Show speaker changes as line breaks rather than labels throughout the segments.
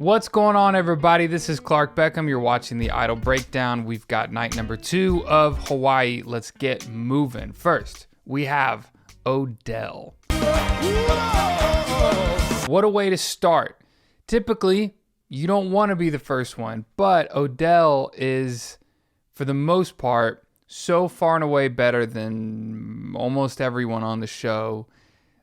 What's going on, everybody? This is Clark Beckham. You're watching the Idol Breakdown. We've got night number 2 of Hawaii. Let's get moving. First, we have Odell. What a way to start. Typically, you don't want to be the first one, but Odell is, for the most part, so far and away better than almost everyone on the show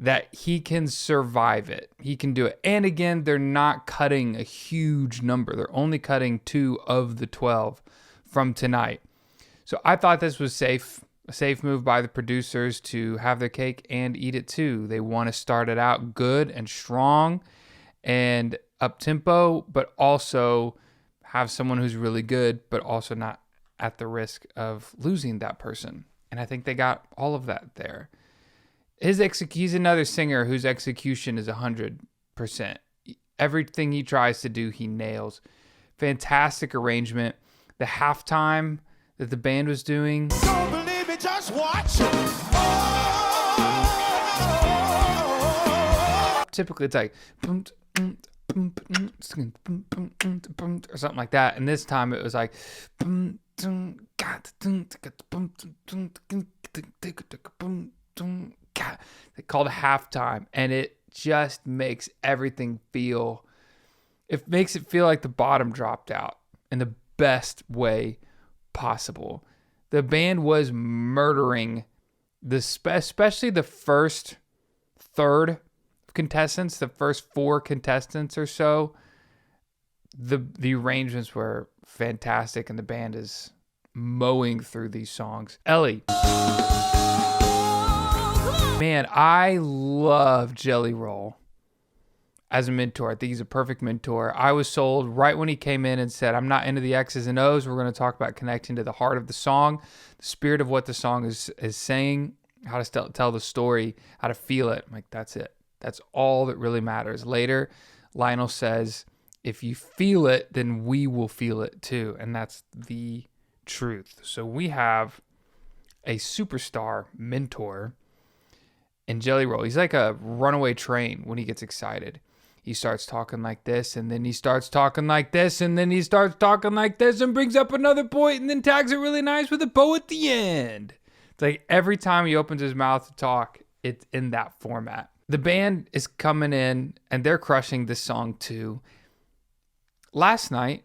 that he can survive it. He can do it. And again, they're not cutting a huge number. They're only cutting 2 of the 12 from tonight. So I thought this was safe. A safe move by the producers to have their cake and eat it too. They want to start it out good and strong and up-tempo, but also have someone who's really good, but also not at the risk of losing that person. And I think they got all of that there. He's another singer whose execution is 100%. Everything he tries to do, he nails. Fantastic arrangement. The halftime that the band was doing.
Don't believe me, just watch.
Typically, it's like or something like that. And this time it was like they called it halftime, and it just makes everything feel, it makes it feel like the bottom dropped out in the best way possible. The band was murdering especially the first third contestants, the first 4 contestants or so. The arrangements were fantastic, and the band is mowing through these songs. Ellie. Man, I love Jelly Roll as a mentor. I think he's a perfect mentor. I was sold right when he came in and said, I'm not into the X's and O's. We're going to talk about connecting to the heart of the song, the spirit of what the song is saying, how to tell the story, how to feel it. I'm like, that's it. That's all that really matters. Later, Lionel says, if you feel it, then we will feel it too. And that's the truth. So we have a superstar mentor in Jelly Roll. He's like a runaway train when he gets excited. He starts talking like this, and then he starts talking like this, and then he starts talking like this, and brings up another point, and then tags it really nice with a bow at the end. It's like every time he opens his mouth to talk, it's in that format. The band is coming in, and they're crushing this song too. Last night,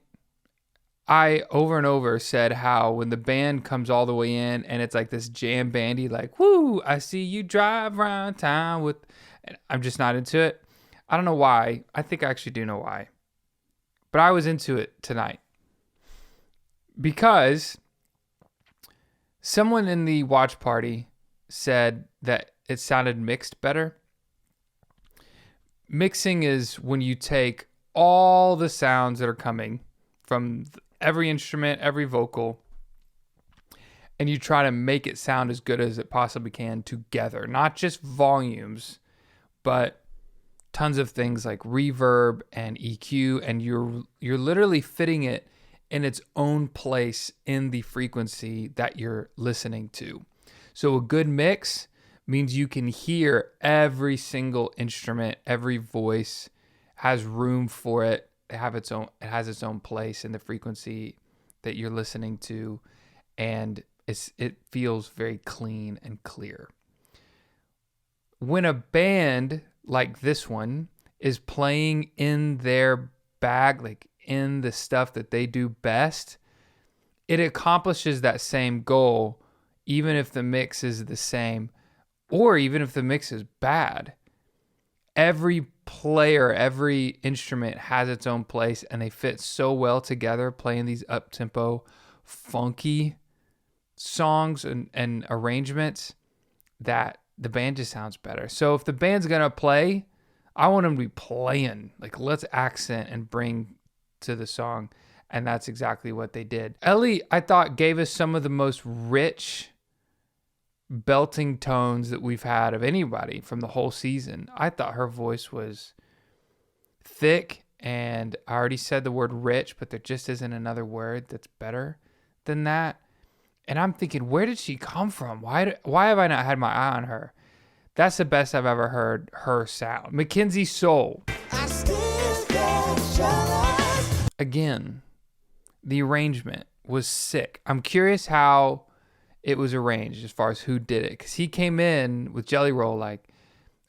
I over and over said how when the band comes all the way in and it's like this jam bandy, like, woo, I see you drive around town with, and I'm just not into it. I don't know why. I think I actually do know why. But I was into it tonight because someone in the watch party said that it sounded mixed better. Mixing is when you take all the sounds that are coming from every instrument, every vocal, and you try to make it sound as good as it possibly can together. Not just volumes, but tons of things like reverb and EQ, and you're literally fitting it in its own place in the frequency that you're listening to. So a good mix means you can hear every single instrument, every voice has room for it. It has its own place in the frequency that you're listening to, and it feels very clean and clear. When a band like this one is playing in their bag, like in the stuff that they do best, it accomplishes that same goal, even if the mix is the same, or even if the mix is bad. Every player, every instrument has its own place, and they fit so well together playing these up-tempo, funky songs and arrangements that the band just sounds better. So if the band's going to play, I want them to be playing. Like, let's accent and bring to the song, and that's exactly what they did. Ellie, I thought, gave us some of the most rich belting tones that we've had of anybody from the whole season. I thought her voice was thick, and I already said the word rich, but there just isn't another word that's better than that. And I'm thinking, where did she come from? Why have I not had my eye on her? That's the best I've ever heard her sound. Mackenzie Soul.
I still
Again, the arrangement was sick. I'm curious how it was arranged as far as who did it. Because he came in with Jelly Roll like,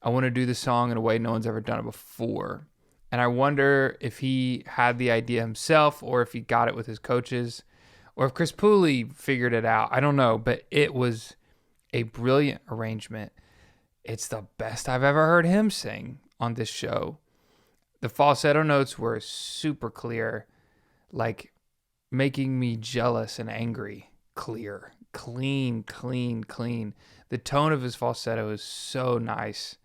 I want to do the song in a way no one's ever done it before. And I wonder if he had the idea himself or if he got it with his coaches or if Chris Pooley figured it out. I don't know, but it was a brilliant arrangement. It's the best I've ever heard him sing on this show. The falsetto notes were super clear, like making me jealous and angry. Clear, clean. The tone of his falsetto is so nice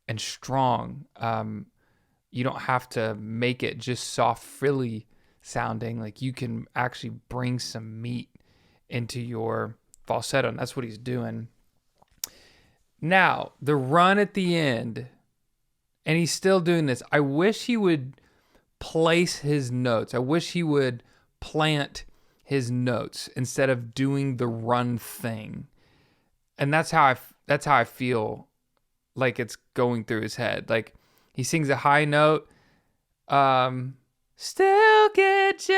and strong. You don't have to make it just soft, frilly sounding. Like you can actually bring some meat into your falsetto, and that's what he's doing. Now, the run at the end, and he's still doing this. I wish he would place his notes. I wish he would plant his notes instead of doing the run thing. And that's how I feel like it's going through his head. Like he sings a high note, still get jealous.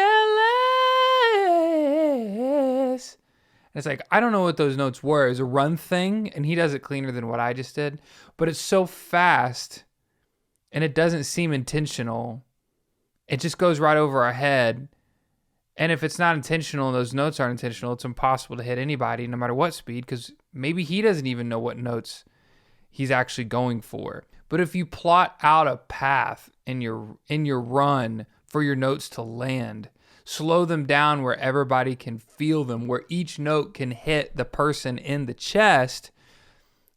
And it's like, I don't know what those notes were. It was a run thing, and he does it cleaner than what I just did. But it's so fast, and it doesn't seem intentional. It just goes right over our head. And if it's not intentional and those notes aren't intentional, it's impossible to hit anybody no matter what speed, because maybe he doesn't even know what notes he's actually going for. But if you plot out a path in your run for your notes to land, slow them down where everybody can feel them, where each note can hit the person in the chest,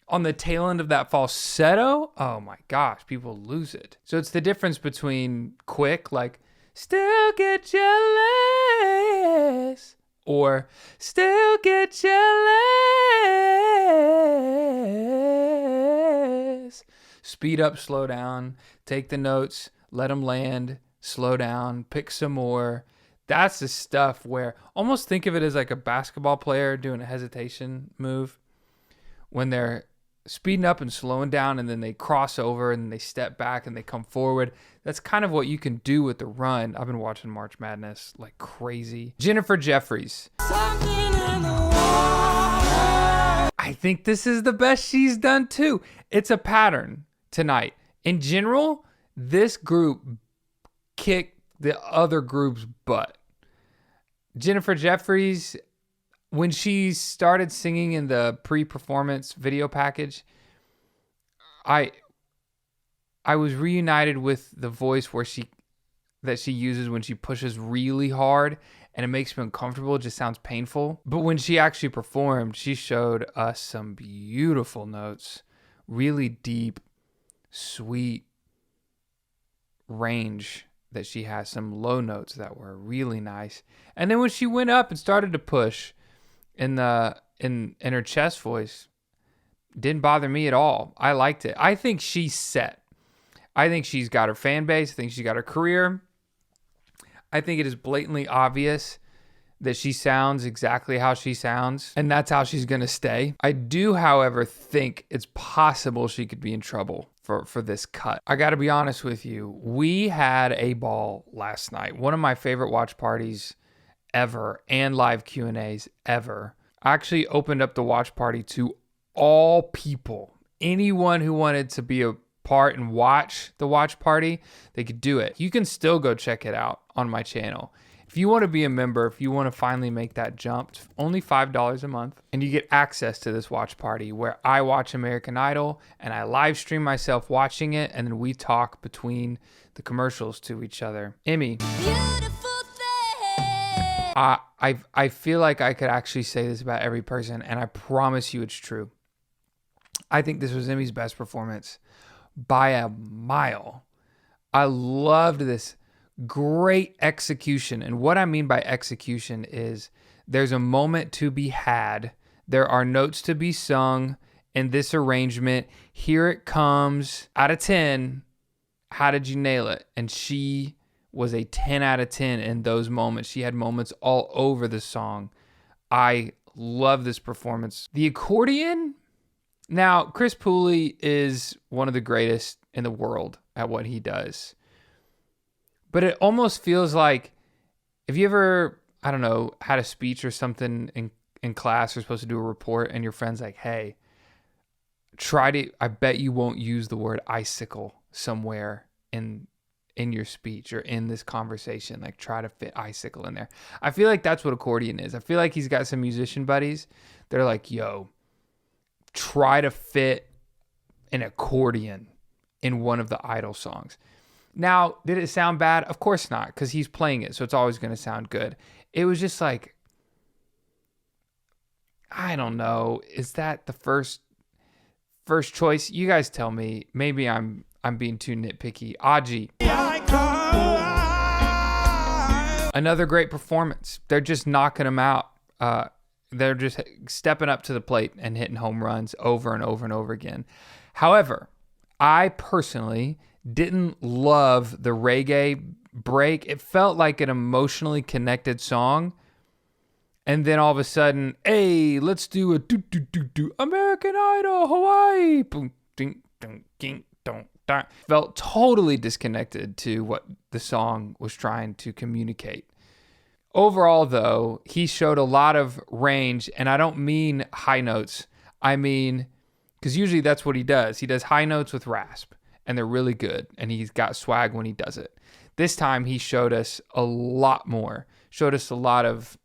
on the tail end of that falsetto, oh my gosh, people lose it. So it's the difference between quick, like, still get jealous, or still get jealous. Speed up, slow down, take the notes, let them land, slow down, pick some more. That's the stuff where, almost think of it as like a basketball player doing a hesitation move when they're speeding up and slowing down, and then they cross over and they step back and they come forward. That's kind of what you can do with the run. I've been watching March Madness like crazy. Jennifer Jeffries. I think this is the best she's done too. It's a pattern tonight. In general, this group kicked the other group's butt. Jennifer Jeffries, when she started singing in the pre-performance video package, I was reunited with the voice that she uses when she pushes really hard, and it makes me uncomfortable. It just sounds painful. But when she actually performed, she showed us some beautiful notes, really deep, sweet range that she has, some low notes that were really nice. And then when she went up and started to push in her chest voice, didn't bother me at all. I liked it. I think she's set. I think she's got her fan base. I think she's got her career. I think it is blatantly obvious that she sounds exactly how she sounds, and that's how she's going to stay. I do, however, think it's possible she could be in trouble for this cut. I got to be honest with you. We had a ball last night. One of my favorite watch parties ever, and live Q&As ever. I actually opened up the watch party to all people. Anyone who wanted to be a part and watch the watch party, they could do it. You can still go check it out on my channel. If you want to be a member, if you want to finally make that jump, it's only $5 a month, and you get access to this watch party where I watch American Idol and I live stream myself watching it, and then we talk between the commercials to each other. Emmy, I feel like I could actually say this about every person, and I promise you it's true. I think this was Emmy's best performance by a mile. I loved this. Great execution. And what I mean by execution is there's a moment to be had. There are notes to be sung in this arrangement. Here it comes. Out of 10, how did you nail it? And she was a 10 out of 10 in those moments. She had moments all over the song. I love this performance. The accordion. Now, Chris Pooley is one of the greatest in the world at what he does. But it almost feels like, if you ever, I don't know, had a speech or something in class, you're supposed to do a report, and your friend's like, hey, I bet you won't use the word icicle somewhere in your speech or in this conversation. Like, try to fit icicle in there. I feel like that's what accordion is. I feel like he's got some musician buddies. They're like, yo, try to fit an accordion in one of the Idol songs. Now, did it sound bad? Of course not, because he's playing it, so it's always going to sound good. It was just like, I don't know. Is that the first choice? You guys tell me. Maybe I'm being too nitpicky. Aji. Another great performance. They're just knocking them out. They're just stepping up to the plate and hitting home runs over and over and over again. However, I personally didn't love the reggae break. It felt like an emotionally connected song. And then all of a sudden, hey, let's do a do American Idol Hawaii. Boom, ding, ding, ding, dong, dong. Felt totally disconnected to what the song was trying to communicate. Overall, though, he showed a lot of range, and I don't mean high notes. I mean, because usually that's what he does. He does high notes with rasp, and they're really good, and he's got swag when he does it. This time, he showed us a lot more. Showed us a lot of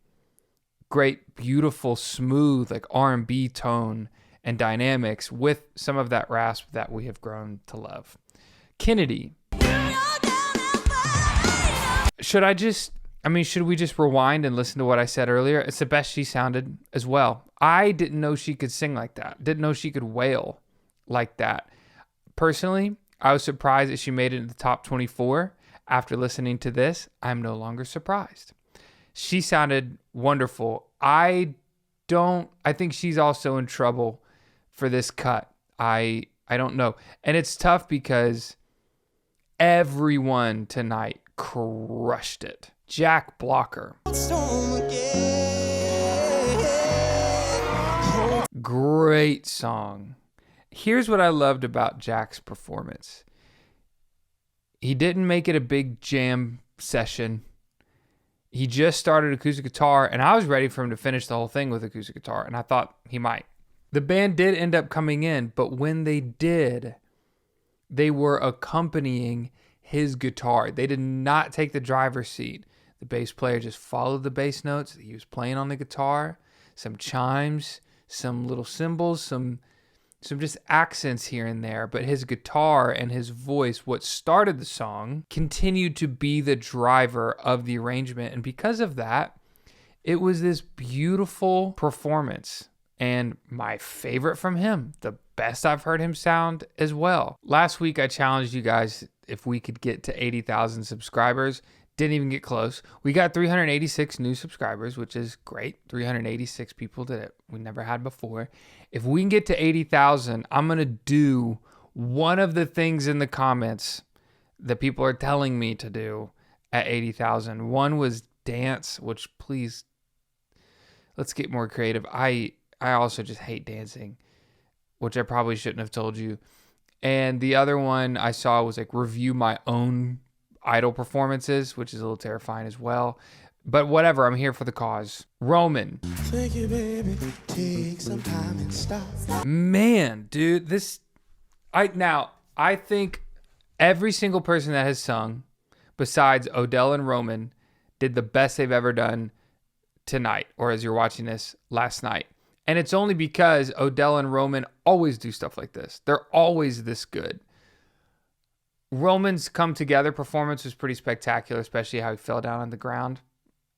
great, beautiful, smooth, like R&B tone and dynamics with some of that rasp that we have grown to love. Kennedy. Should we just rewind and listen to what I said earlier? It's the best she sounded as well. I didn't know she could sing like that. Didn't know she could wail like that. Personally, I was surprised that she made it in the top 24. After listening to this, I'm no longer surprised. She sounded wonderful. I think she's also in trouble for this cut. I don't know. And it's tough because everyone tonight crushed it. Jack Blocker. Great song. Here's what I loved about Jack's performance. He didn't make it a big jam session. He just started acoustic guitar, and I was ready for him to finish the whole thing with acoustic guitar, and I thought he might. The band did end up coming in, but when they did, they were accompanying his guitar. They did not take the driver's seat. The bass player just followed the bass notes that he was playing on the guitar, some chimes, some little cymbals, some just accents here and there, but his guitar and his voice, what started the song, continued to be the driver of the arrangement. And because of that, it was this beautiful performance and my favorite from him, the best I've heard him sound as well. Last week, I challenged you guys if we could get to 80,000 subscribers. Didn't even get close. We got 386 new subscribers, which is great. 386 people that we never had before. If we can get to 80,000, I'm going to do one of the things in the comments that people are telling me to do at 80,000. One was dance, which please, let's get more creative. I also just hate dancing, which I probably shouldn't have told you. And the other one I saw was like review my own Idol performances, which is a little terrifying as well. But whatever, I'm here for the cause. Roman. Thank you, baby. Take some time and stop. Man, dude, I think every single person that has sung, besides Odell and Roman, did the best they've ever done tonight, or as you're watching this, last night. And it's only because Odell and Roman always do stuff like this. They're always this good. Roman's come together performance was pretty spectacular, especially how he fell down on the ground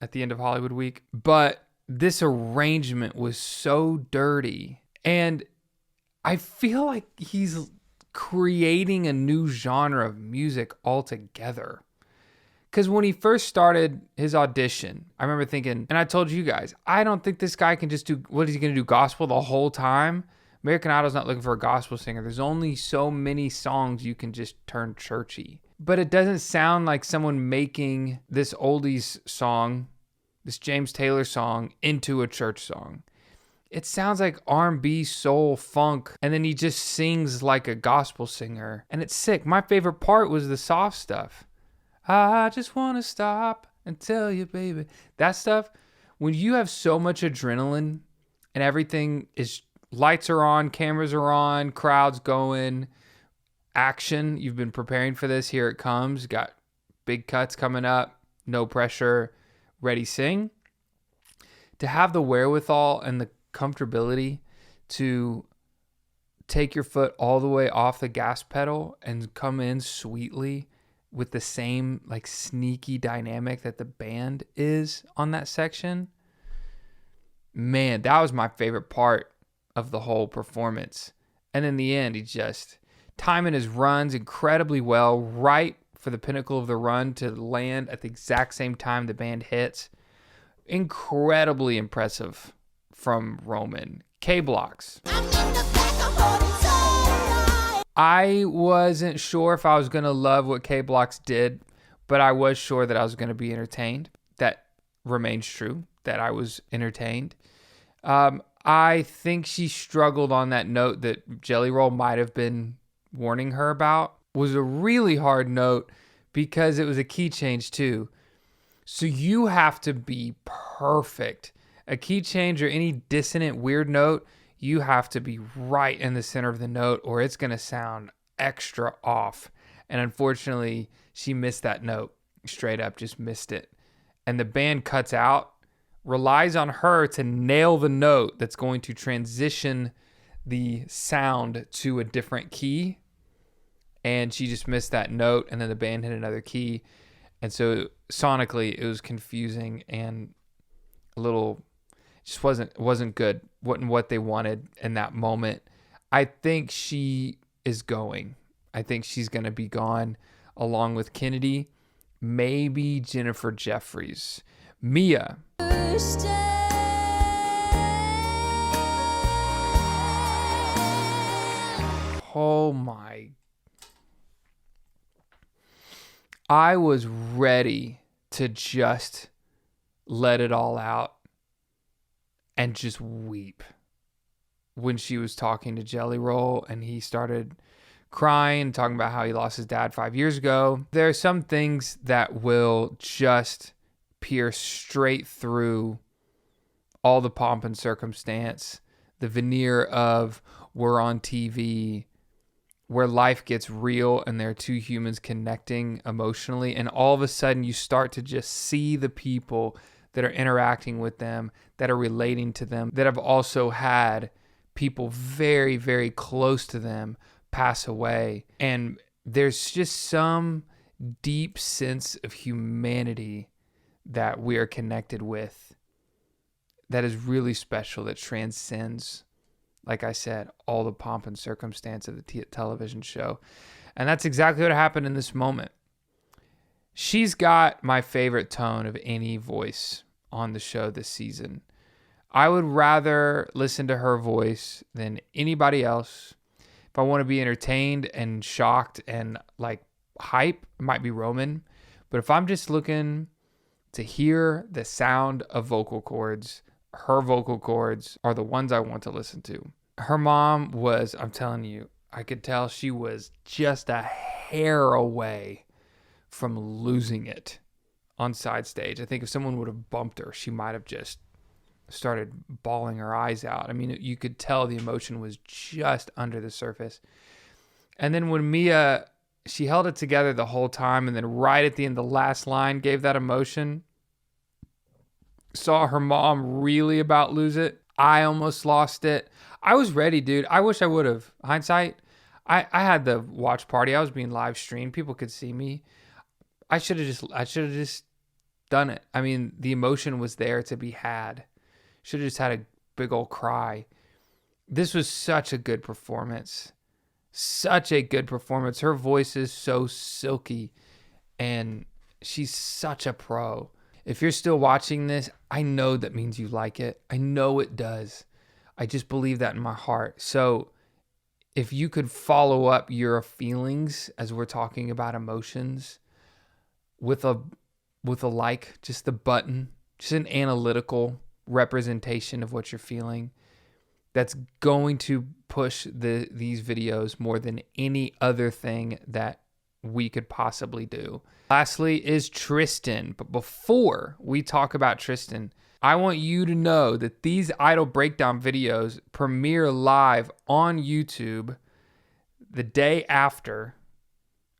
at the end of Hollywood Week. But this arrangement was so dirty. And I feel like he's creating a new genre of music altogether. Because when he first started his audition, I remember thinking, and I told you guys, I don't think this guy can just do, what is he going to do, gospel the whole time? American Idol's not looking for a gospel singer. There's only so many songs you can just turn churchy. But it doesn't sound like someone making this oldies song, this James Taylor song, into a church song. It sounds like R&B, soul, funk, and then he just sings like a gospel singer. And it's sick. My favorite part was the soft stuff. I just want to stop and tell you, baby. That stuff, when you have so much adrenaline and everything is, lights are on, cameras are on, crowds going, action, you've been preparing for this, here it comes, got big cuts coming up, no pressure, ready, sing. To have the wherewithal and the comfortability to take your foot all the way off the gas pedal and come in sweetly with the same like sneaky dynamic that the band is on that section. Man, that was my favorite part of the whole performance. And in the end, he just timing his runs incredibly well, right for the pinnacle of the run to land at the exact same time the band hits. Incredibly impressive from Roman. K-Blocks. I wasn't sure if I was going to love what K-Blocks did, but I was sure that I was going to be entertained. That remains true, that I was entertained. I think she struggled on that note that Jelly Roll might have been warning her about. Was a really hard note because it was a key change too. So you have to be perfect. A key change or any dissonant weird note, you have to be right in the center of the note or it's going to sound extra off. And unfortunately, she missed that note. Straight up just missed it. And the band cuts out, relies on her to nail the note that's going to transition the sound to a different key. And she just missed that note, and then the band hit another key. And so sonically, it was confusing and a little, just wasn't good. Wasn't what they wanted in that moment. I think she is going. I think she's going to be gone along with Kennedy, maybe Jennifer Jeffries. Mia. Oh my. I was ready to just let it all out and just weep when she was talking to Jelly Roll and he started crying, talking about how he lost his dad 5 years ago. There are some things that will just pierce straight through all the pomp and circumstance, the veneer of we're on TV, where life gets real and there are two humans connecting emotionally, and all of a sudden you start to just see the people that are interacting with them, that are relating to them, that have also had people very, very close to them pass away. And there's just some deep sense of humanity that we are connected with that is really special, that transcends, like I said, all the pomp and circumstance of the television show. And that's exactly what happened in this moment. She's got my favorite tone of any voice on the show this season. I would rather listen to her voice than anybody else. If I want to be entertained and shocked and like hype, it might be Roman. But if I'm just looking to hear the sound of vocal cords, her vocal cords are the ones I want to listen to. Her mom was, I'm telling you, I could tell she was just a hair away from losing it on side stage. I think if someone would have bumped her, she might have just started bawling her eyes out. I mean, you could tell the emotion was just under the surface. And then when Mia, she held it together the whole time, and then right at the end, the last line gave that emotion. Saw her mom really about lose it. I almost lost it. I was ready, dude. I wish I would have. Hindsight, I had the watch party. I was being live streamed. People could see me. I should have just done it. I mean, the emotion was there to be had. Should have just had a big old cry. This was such a good performance. Such a good performance. Her voice is so silky, and she's such a pro. If you're still watching this, I know that means you like it. I know it does. I just believe that in my heart. So if you could follow up your feelings as we're talking about emotions with a like, just the button, just an analytical representation of what you're feeling, that's going to push these videos more than any other thing that we could possibly do. Lastly is Tristan. But before we talk about Tristan, I want you to know that these Idol breakdown videos premiere live on YouTube the day after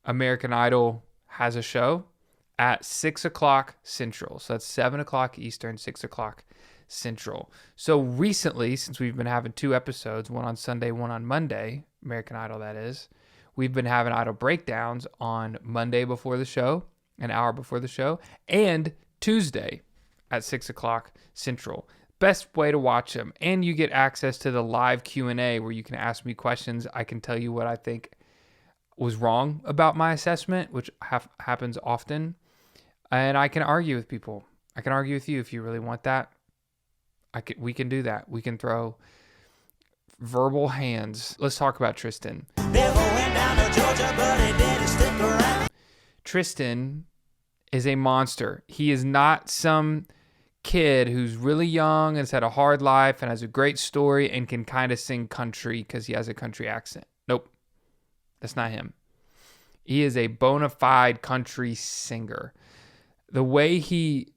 American Idol has a show at 6 o'clock Central. So that's 7 o'clock Eastern, 6 o'clock Central. So recently, since we've been having 2 episodes, one on Sunday, one on Monday, American Idol that is, we've been having Idol breakdowns on Monday before the show, an hour before the show, and Tuesday at 6 o'clock Central. Best way to watch them. And you get access to the live Q&A where you can ask me questions. I can tell you what I think was wrong about my assessment, which happens often. And I can argue with people. I can argue with you if you really want that. We can do that. We can throw verbal hands. Let's talk about Tristan. Tristan is a monster. He is not some kid who's really young and has had a hard life and has a great story and can kind of sing country because he has a country accent. Nope. That's not him. He is a bona fide country singer. The way he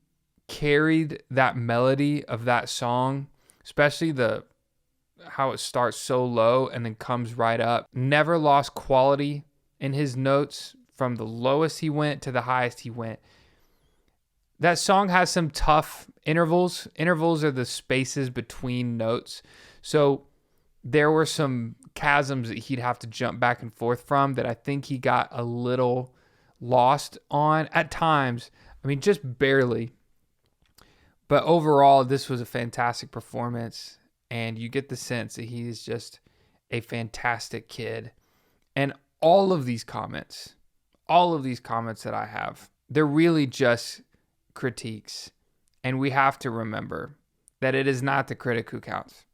carried that melody of that song, especially how it starts so low and then comes right up, never lost quality in his notes from the lowest he went to the highest he went. That song has some tough intervals. Intervals are the spaces between notes. So there were some chasms that he'd have to jump back and forth from that I think he got a little lost on at times. I mean, just barely. But overall, this was a fantastic performance. And you get the sense that he is just a fantastic kid. And all of these comments that I have, they're really just critiques. And we have to remember that it is not the critic who counts.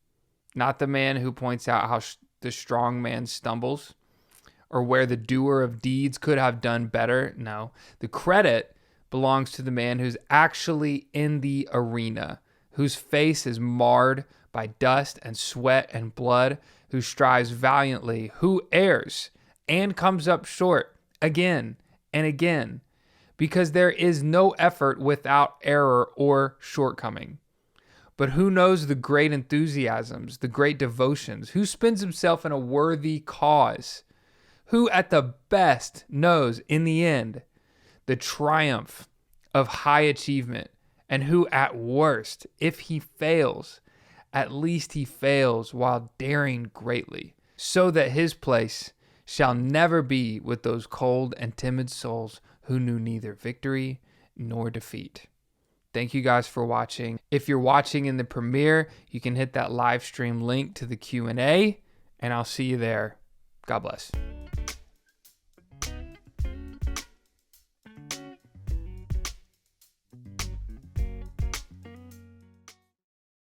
Not the man who points out how the strong man stumbles or where the doer of deeds could have done better. No, the credit belongs to the man who's actually in the arena, whose face is marred by dust and sweat and blood, who strives valiantly, who errs and comes up short again and again, because there is no effort without error or shortcoming. But who knows the great enthusiasms, the great devotions, who spends himself in a worthy cause, who at the best knows in the end the triumph of high achievement, and who at worst, if he fails, at least he fails while daring greatly, so that his place shall never be with those cold and timid souls who knew neither victory nor defeat. Thank you guys for watching. If you're watching in the premiere, you can hit that live stream link to the Q&A, and I'll see you there. God bless.